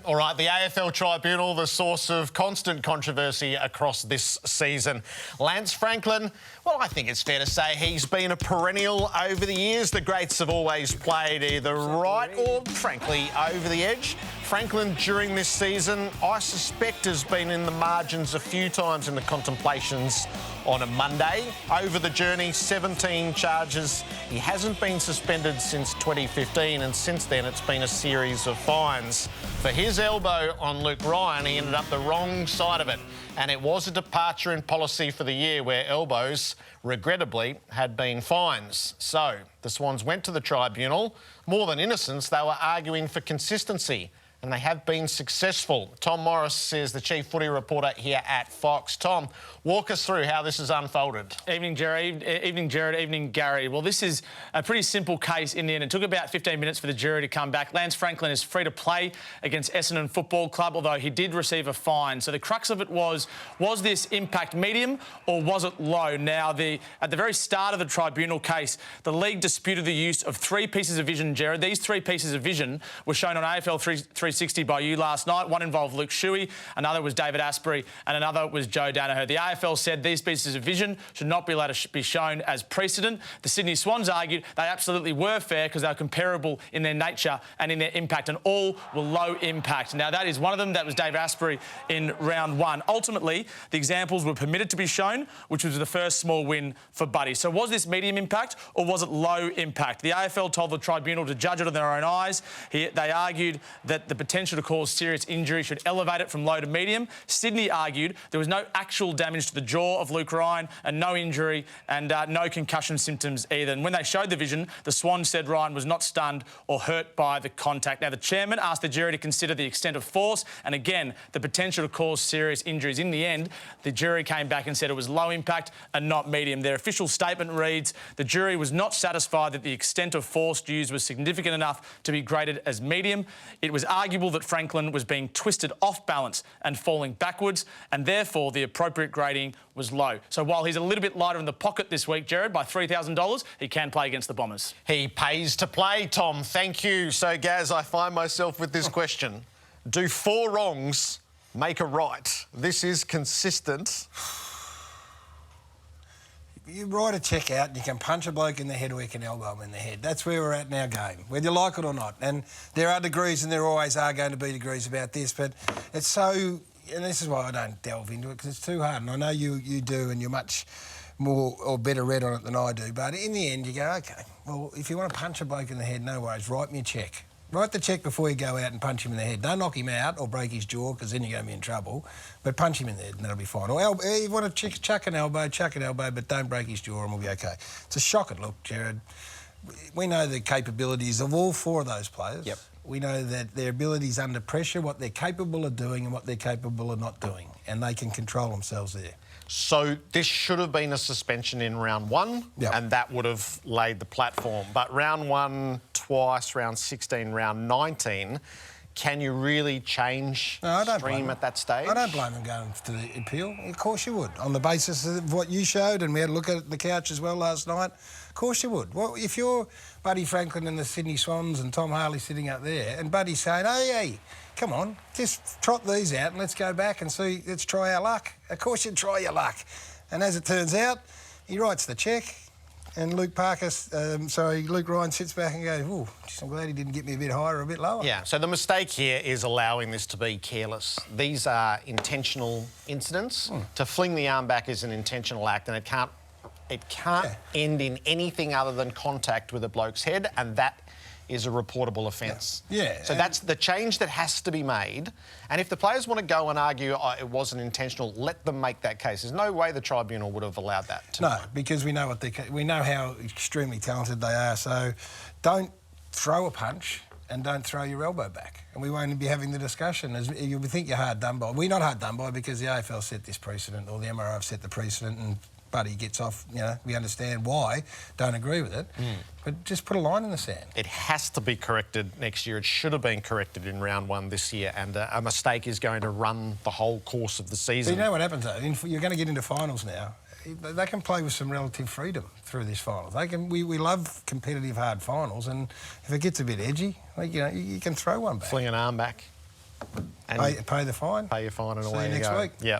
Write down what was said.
All right, the AFL Tribunal, the source of constant controversy across this season. Lance Franklin, well, I think it's fair to say he's been a perennial over the years. The greats have always played either right or, frankly, over the edge. Franklin, during this season, I suspect has been in the margins a few times in the contemplations on a Monday. Over the journey, 17 charges. He hasn't been suspended since 2015, and since then it's been a series of fines. For his elbow on Luke Ryan, he ended up the wrong side of it, and it was a departure in policy for the year where elbows, regrettably, had been fines. So the Swans went to the tribunal. More than innocence, they were arguing for consistency, and they have been successful. Tom Morris is the chief footy reporter here at Fox. Tom, walk us through how this has unfolded. Evening, Jared. Evening, Gary. Well, this is a pretty simple case in the end. It took about 15 minutes for the jury to come back. Lance Franklin is free to play against Essendon Football Club, although he did receive a fine. So the crux of it was this impact medium or was it low? Now, at the very start of the tribunal case, the league disputed the use of 3 pieces of vision, Jared. These 3 pieces of vision were shown on AFL 360 by you last night. One involved Luke Shuey, another was David Asprey, and another was Joe Danaher. The AFL said these pieces of vision should not be allowed to be shown as precedent. The Sydney Swans argued they absolutely were fair because they were comparable in their nature and in their impact, and all were low impact. Now, that is one of them. That was David Asprey in round 1. Ultimately, the examples were permitted to be shown, which was the first small win for Buddy. So was this medium impact or was it low impact? The AFL told the tribunal to judge it in their own eyes. They argued that the potential to cause serious injury should elevate it from low to medium. Sydney argued there was no actual damage to the jaw of Luke Ryan and no injury and no concussion symptoms either. And when they showed the vision, the Swans said Ryan was not stunned or hurt by the contact. Now, the chairman asked the jury to consider the extent of force and, again, the potential to cause serious injuries. In the end, the jury came back and said it was low impact and not medium. Their official statement reads, the jury was not satisfied that the extent of force used was significant enough to be graded as medium. It was arguable that Franklin was being twisted off balance and falling backwards, and therefore the appropriate grading was low. So while he's a little bit lighter in the pocket this week, Jared, by $3,000, he can play against the Bombers. He pays to play, Tom. Thank you. So, Gaz, I find myself with this question. Do 4 wrongs make a right? This is consistent. You write a cheque out and you can punch a bloke in the head or you can elbow him in the head. That's where we're at in our game, whether you like it or not. And there are degrees and there always are going to be degrees about this, but it's so... And this is why I don't delve into it, because it's too hard. And I know you do, and you're much more or better read on it than I do. But in the end, you go, OK, well, if you want to punch a bloke in the head, no worries, write me a cheque. Write the cheque before you go out and punch him in the head. Don't knock him out or break his jaw, because then you're going to be in trouble. But punch him in the head and that'll be fine. Or you want to chuck an elbow, but don't break his jaw and we'll be OK. It's a shocking look, Jared. We know the capabilities of all 4 of those players. Yep. We know that their abilities under pressure, what they're capable of doing and what they're capable of not doing, and they can control themselves there. So this should have been a suspension in round 1, yep, and that would have laid the platform. But round 1 twice, round 16, round 19, can you really change stream at that stage? I don't blame them going to the appeal. Of course you would. On the basis of what you showed, and we had a look at it on the couch as well last night, of course you would. Well, if you're Buddy Franklin and the Sydney Swans and Tom Harley sitting up there and Buddy's saying, hey, come on, just trot these out and let's go back and see, let's try our luck. Of course you'd try your luck. And as it turns out, he writes the cheque and Luke Ryan sits back and goes, oh, I'm glad he didn't get me a bit higher or a bit lower. Yeah, so the mistake here is allowing this to be careless. These are intentional incidents. To fling the arm back is an intentional act, and it can't end in anything other than contact with a bloke's head, and that is a reportable offence. Yeah. So that's the change that has to be made. And if the players want to go and argue it wasn't intentional, let them make that case. There's no way the tribunal would have allowed that. No, because we know we know how extremely talented they are. So don't throw a punch and don't throw your elbow back. And we won't be having the discussion. You think you're hard done by. We're not hard done by because the AFL set this precedent, or the MRO have set the precedent, and Buddy gets off, we understand why, don't agree with it, but just put a line in the sand. It has to be corrected next year. It should have been corrected in round 1 this year, and a mistake is going to run the whole course of the season. But you know what happens though? You're going to get into finals now. They can play with some relative freedom through this finals. We love competitive hard finals, and if it gets a bit edgy, you can throw one back. Fling an arm back. And Pay the fine. pay your fine and See away you you next go. week. Yeah.